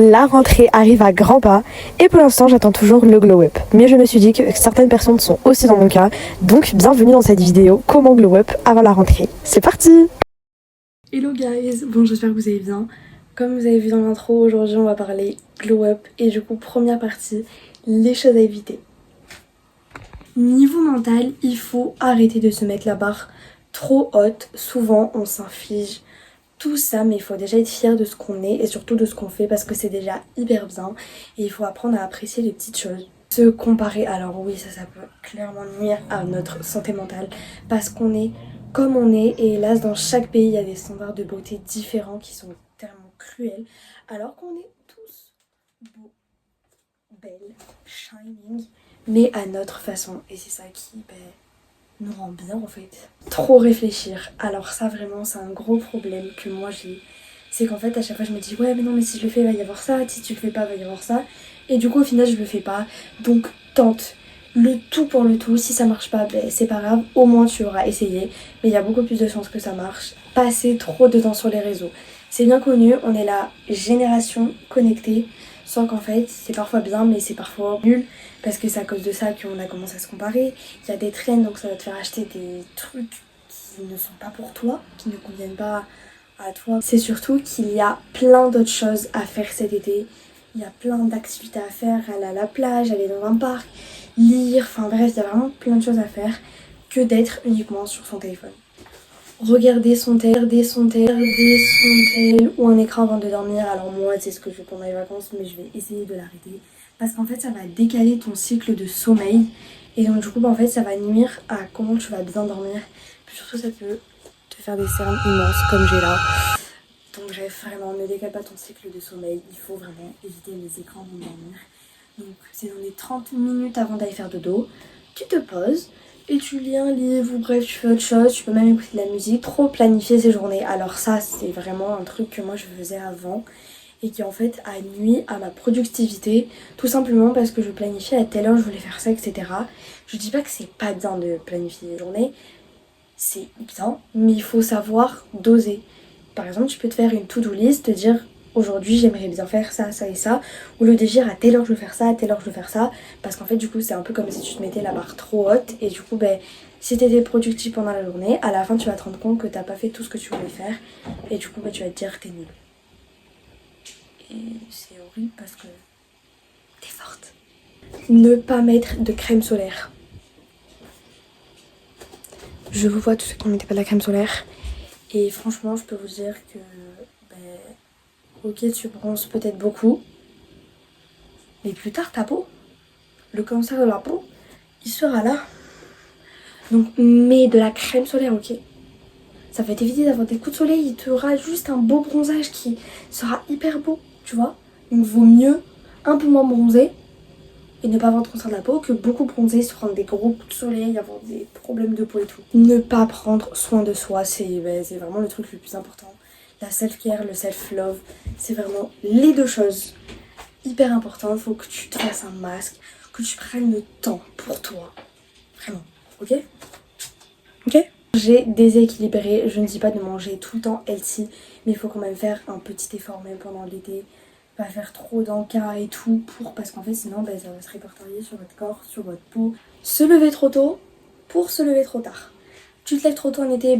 La rentrée arrive à grands pas et pour l'instant j'attends toujours le glow up. Mais je me suis dit que certaines personnes sont aussi dans mon cas, donc bienvenue dans cette vidéo comment glow up avant la rentrée. C'est parti! Hello guys, bon j'espère que vous allez bien. Comme vous avez vu dans l'intro, aujourd'hui on va parler glow up et du coup première partie, les choses à éviter. Niveau mental, il faut arrêter de se mettre la barre trop haute. Souvent on s'inflige tout ça, mais il faut déjà être fier de ce qu'on est et surtout de ce qu'on fait parce que c'est déjà hyper bien et il faut apprendre à apprécier les petites choses. Se comparer, alors oui, ça peut clairement nuire à notre santé mentale parce qu'on est comme on est et hélas dans chaque pays il y a des standards de beauté différents qui sont tellement cruels alors qu'on est tous beaux, belles, shining, mais à notre façon et c'est ça qui nous rend bien en fait. Trop réfléchir, alors ça vraiment c'est un gros problème que moi j'ai. C'est qu'en fait à chaque fois je me dis ouais mais non mais si je le fais il va y avoir ça, si tu le fais pas il va y avoir ça. Et du coup au final je le fais pas. Donc tente le tout pour le tout, si ça marche pas c'est pas grave, au moins tu auras essayé. Mais il y a beaucoup plus de chances que ça marche. Passer trop de temps sur les réseaux. C'est bien connu, on est la génération connectée. Sans qu'en fait c'est parfois bien mais c'est parfois nul. Parce que c'est à cause de ça qu'on a commencé à se comparer. Il y a des trends donc ça va te faire acheter des trucs qui ne sont pas pour toi, qui ne conviennent pas à toi. C'est surtout qu'il y a plein d'autres choses à faire cet été. Il y a plein d'activités à faire, aller à la plage, aller dans un parc, lire, enfin bref, il y a vraiment plein de choses à faire que d'être uniquement sur son téléphone. Regarder son tel ou un écran avant de dormir. Alors moi c'est ce que je fais pendant les vacances mais je vais essayer de l'arrêter. Parce qu'en fait ça va décaler ton cycle de sommeil. Et donc du coup en fait ça va nuire à comment tu vas bien dormir. Puis surtout ça peut te faire des cernes immenses comme j'ai là. Donc bref, vraiment ne décale pas ton cycle de sommeil. Il faut vraiment éviter les écrans avant de dormir. Donc c'est dans les 30 minutes avant d'aller faire dodo. Tu te poses et tu lis un livre ou bref tu fais autre chose. Tu peux même écouter de la musique. Trop planifier ses journées. Alors ça c'est vraiment un truc que moi je faisais avant. Et qui en fait a nuit à ma productivité, tout simplement parce que je planifiais à telle heure je voulais faire ça, etc. Je dis pas que c'est pas bien de planifier les journées, c'est bien, mais il faut savoir doser. Par exemple, tu peux te faire une to-do list, te dire aujourd'hui j'aimerais bien faire ça, ça et ça, ou le dire à telle heure je veux faire ça, à telle heure je veux faire ça, parce qu'en fait du coup c'est un peu comme si tu te mettais la barre trop haute, et du coup si t'étais productif pendant la journée, à la fin tu vas te rendre compte que t'as pas fait tout ce que tu voulais faire, et du coup tu vas te dire t'es nul. Et c'est horrible parce que t'es forte. Ne pas mettre de crème solaire. Je vous vois tous ceux qui ne mettaient pas de la crème solaire. Et franchement, je peux vous dire que ok, tu bronzes peut-être beaucoup, mais plus tard ta peau, le cancer de la peau, il sera là. Donc mets de la crème solaire, ok. Ça va t'éviter d'avoir des coups de soleil, il te aura juste un beau bronzage qui sera hyper beau, tu vois. Donc vaut mieux un peu moins bronzer et ne pas avoir de cancer de la peau que beaucoup bronzer, se prendre des gros coups de soleil, avoir des problèmes de peau et tout. Ne pas prendre soin de soi, c'est vraiment le truc le plus important. La self-care, le self-love, c'est vraiment les deux choses hyper importantes. Il faut que tu te fasses un masque, que tu prennes le temps pour toi. Vraiment, ok? Ok? J'ai déséquilibré, je ne dis pas de manger tout le temps healthy, mais il faut quand même faire un petit effort même pendant l'été. Pas faire trop d'encas et tout parce qu'en fait sinon ça va se répertorier sur votre corps, sur votre peau. Se lever trop tôt pour se lever trop tard. Tu te lèves trop tôt en été,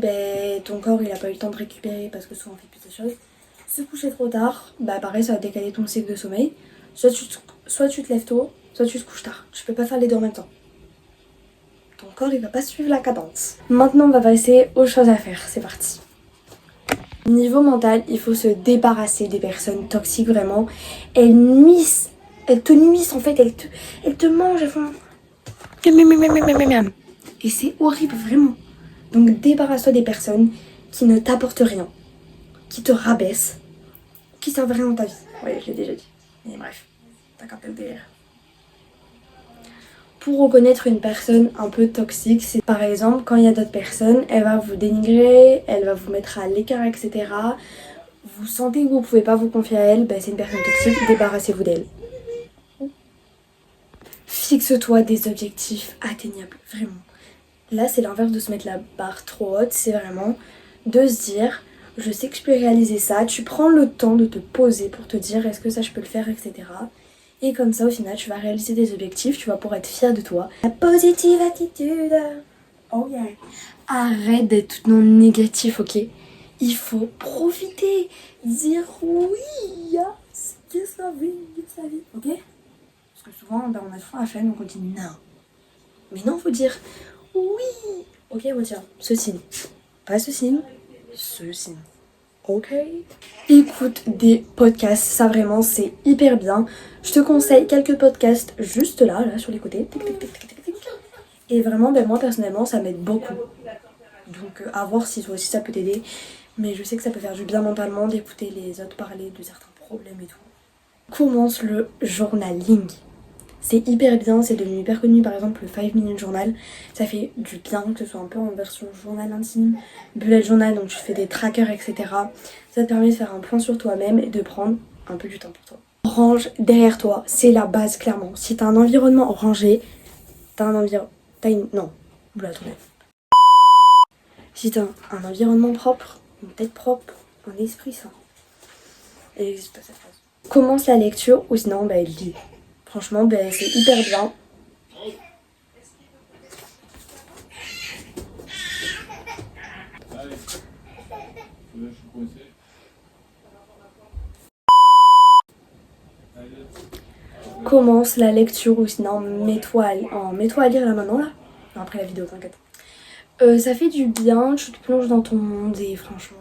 ton corps il a pas eu le temps de récupérer parce que souvent on fait plus de choses. Se coucher trop tard, pareil ça va décaler ton cycle de sommeil. Soit tu te lèves tôt, soit tu te couches tard. Tu peux pas faire les deux en même temps. Ton corps il va pas suivre la cadence. Maintenant on va passer aux choses à faire, c'est parti. Niveau mental, il faut se débarrasser des personnes toxiques vraiment. Elles te nuisent en fait, elles te mangent, elles font... Et c'est horrible vraiment. Donc débarrasse-toi des personnes qui ne t'apportent rien, qui te rabaissent, qui servent rien dans ta vie. Ouais, je l'ai déjà dit. Mais bref, t'as capté le délire. Pour reconnaître une personne un peu toxique, c'est par exemple quand il y a d'autres personnes, elle va vous dénigrer, elle va vous mettre à l'écart, etc. Vous sentez que vous pouvez pas vous confier à elle, c'est une personne toxique, débarrassez-vous d'elle. Fixe-toi des objectifs atteignables, vraiment. Là c'est l'inverse de se mettre la barre trop haute, c'est vraiment de se dire je sais que je peux réaliser ça. Tu prends le temps de te poser pour te dire est-ce que ça je peux le faire, etc. Et comme ça au final tu vas réaliser des objectifs, tu vas pouvoir être fière de toi. La positive attitude. Oh yeah. Arrête d'être tout le temps négatif, ok? Il faut profiter, dire oui, yes la vie, ok? Parce que souvent on a souvent la flemme donc on dit non. Mais non, faut dire oui. Ok, retiens ce signe. Pas ce signe, ce signe. Ok. Écoute des podcasts, ça vraiment c'est hyper bien. Je te conseille quelques podcasts juste là sur les côtés. Tic, tic, tic, tic, tic, tic. Et vraiment, moi personnellement, ça m'aide beaucoup. Donc à voir si toi aussi ça peut t'aider. Mais je sais que ça peut faire du bien mentalement d'écouter les autres parler de certains problèmes et tout. Commence le journaling. C'est hyper bien, c'est devenu hyper connu, par exemple le 5 minute journal, ça fait du bien que ce soit un peu en version journal intime, bullet journal, donc tu fais des trackers, etc. Ça te permet de faire un point sur toi-même et de prendre un peu du temps pour toi. Range derrière toi, c'est la base clairement. Si t'as un environnement rangé, t'as un environnement... Non, oula, attendez. Si t'as un environnement propre, une tête propre, un esprit sain. Elle n'existe pas cette phrase. Commence la lecture ou sinon lis. Franchement, c'est hyper bien. Commence la lecture ou sinon mets-toi à lire là maintenant là. Après la vidéo, t'inquiète. Ça fait du bien, tu te plonges dans ton monde et franchement,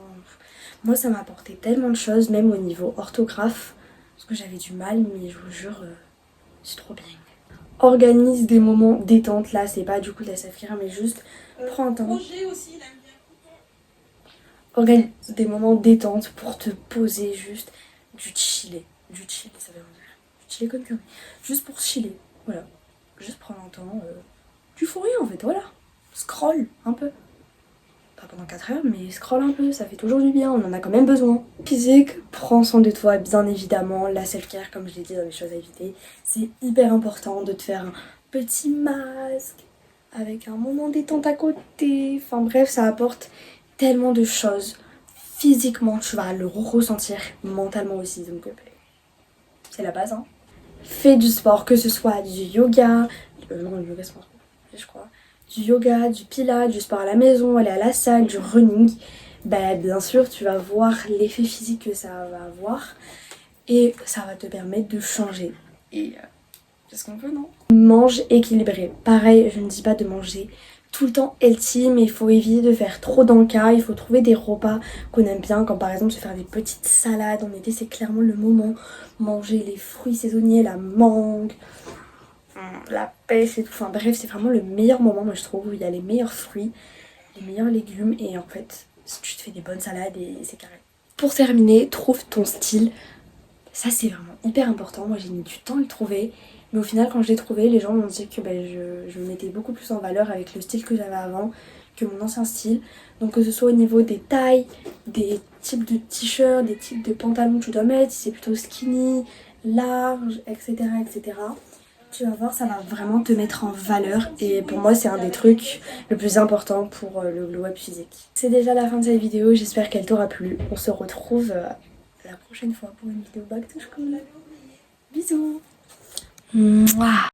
moi ça m'a apporté tellement de choses, même au niveau orthographe. Parce que j'avais du mal, mais je vous jure, c'est trop bien. Organise des moments détente, là c'est pas du coup de la s'affirmer, mais juste prends un temps. Organise des moments détente pour te poser juste du chiller. Du chiller, ça veut dire. Du chiller comme curry. Juste pour chiller, voilà. Juste prends un temps. Tu fous rien en fait, voilà. Scroll un peu. Pas pendant 4 heures, mais scroll un peu, ça fait toujours du bien, on en a quand même besoin. Physique, prends soin de toi, bien évidemment. La self-care, comme je l'ai dit dans les choses à éviter, c'est hyper important de te faire un petit masque avec un moment détente à côté. Enfin bref, ça apporte tellement de choses. Physiquement, tu vas le ressentir, mentalement aussi, donc c'est la base. Hein. Fais du sport, que ce soit du yoga, non, du yoga c'est pas je crois. Du yoga, du pilates, du sport à la maison, aller à la salle, du running, bien sûr tu vas voir l'effet physique que ça va avoir et ça va te permettre de changer. Et c'est ce qu'on veut, non? Mange équilibré. Pareil, je ne dis pas de manger tout le temps healthy, mais il faut éviter de faire trop d'encas. Il faut trouver des repas qu'on aime bien, comme par exemple se faire des petites salades. En été, c'est clairement le moment. Manger les fruits saisonniers, la mangue, la pêche et tout. Enfin bref, c'est vraiment le meilleur moment, moi je trouve, où il y a les meilleurs fruits, les meilleurs légumes. Et en fait, tu te fais des bonnes salades et c'est carré. Pour terminer, trouve ton style. Ça, c'est vraiment hyper important. Moi, j'ai mis du temps à le trouver. Mais au final, quand je l'ai trouvé, les gens m'ont dit que je me mettais beaucoup plus en valeur avec le style que j'avais avant que mon ancien style. Donc que ce soit au niveau des tailles, des types de t-shirts, des types de pantalons que tu dois mettre, si c'est plutôt skinny, large, etc., etc. Tu vas voir, ça va vraiment te mettre en valeur. Et pour moi, c'est un des trucs le plus important pour le glow up physique. C'est déjà la fin de cette vidéo. J'espère qu'elle t'aura plu. On se retrouve la prochaine fois pour une vidéo back to school. Bisous. Mouah.